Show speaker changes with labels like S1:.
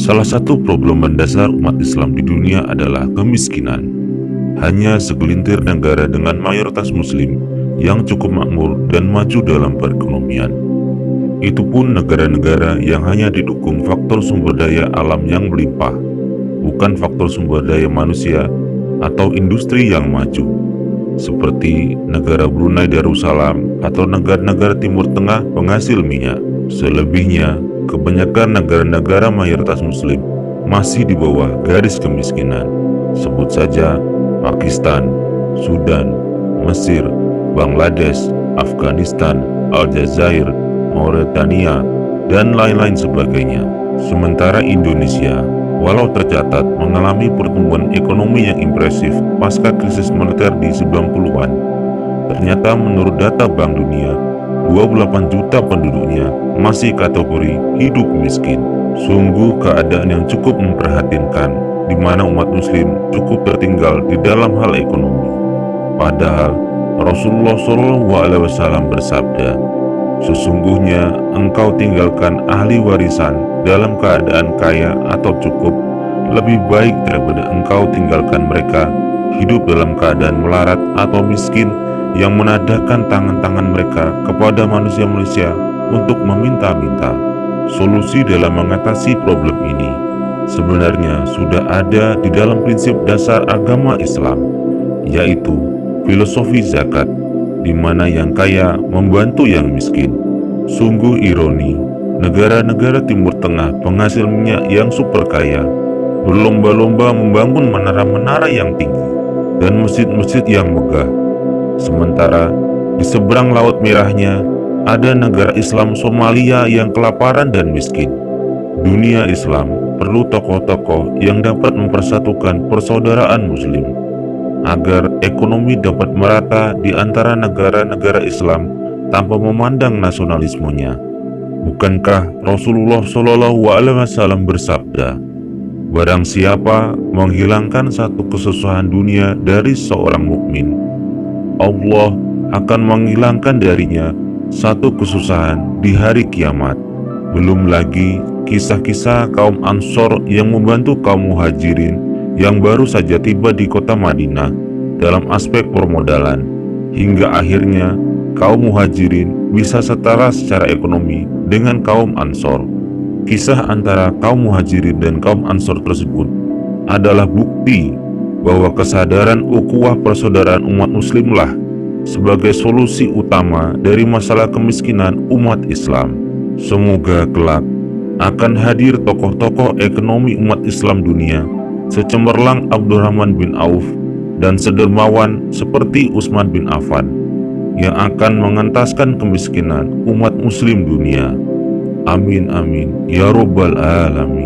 S1: Salah satu problem mendasar umat Islam di dunia adalah kemiskinan. Hanya segelintir negara dengan mayoritas muslim yang cukup makmur dan maju dalam perekonomian. Itu pun negara-negara yang hanya didukung faktor sumber daya alam yang melimpah, bukan faktor sumber daya manusia atau industri yang maju, seperti negara Brunei Darussalam atau negara-negara Timur Tengah penghasil minyak. Selebihnya, kebanyakan negara-negara mayoritas muslim masih di bawah garis kemiskinan. Sebut saja Pakistan, Sudan, Mesir, Bangladesh, Afghanistan, Aljazair, Mauritania, dan lain-lain sebagainya. Sementara Indonesia, walau tercatat mengalami pertumbuhan ekonomi yang impresif pasca krisis moneter di 90-an, ternyata menurut data Bank Dunia, 28 juta penduduknya masih kategori hidup miskin. Sungguh keadaan yang cukup memprihatinkan, di mana umat muslim cukup tertinggal di dalam hal ekonomi. Padahal Rasulullah SAW bersabda, "Sesungguhnya engkau tinggalkan ahli warisan dalam keadaan kaya atau cukup, lebih baik daripada engkau tinggalkan mereka hidup dalam keadaan melarat atau miskin, yang menadahkan tangan-tangan mereka kepada manusia-manusia untuk meminta-minta." Solusi dalam mengatasi problem ini sebenarnya sudah ada di dalam prinsip dasar agama Islam, yaitu filosofi zakat, di mana yang kaya membantu yang miskin. Sungguh ironi, negara-negara Timur Tengah penghasil minyak yang super kaya berlomba-lomba membangun menara-menara yang tinggi dan masjid-masjid yang megah. Sementara di seberang Laut Merahnya ada negara Islam Somalia yang kelaparan dan miskin. Dunia Islam perlu tokoh-tokoh yang dapat mempersatukan persaudaraan muslim agar ekonomi dapat merata di antara negara-negara Islam tanpa memandang nasionalismenya. Bukankah Rasulullah SAW bersabda, "Barang siapa menghilangkan satu kesusahan dunia dari seorang mukmin, Allah akan menghilangkan darinya satu kesusahan di hari kiamat." Belum lagi kisah-kisah kaum Ansor yang membantu kaum Muhajirin yang baru saja tiba di kota Madinah dalam aspek permodalan, hingga akhirnya kaum Muhajirin bisa setara secara ekonomi dengan kaum Ansor. Kisah antara kaum Muhajirin dan kaum Ansor tersebut adalah bukti bahwa kesadaran ukhuwah persaudaraan umat muslimlah sebagai solusi utama dari masalah kemiskinan umat Islam. Semoga kelak akan hadir tokoh-tokoh ekonomi umat Islam dunia secemerlang Abdurrahman bin Auf dan sedermawan seperti Utsman bin Affan yang akan mengentaskan kemiskinan umat muslim dunia. Amin amin ya robbal alamin.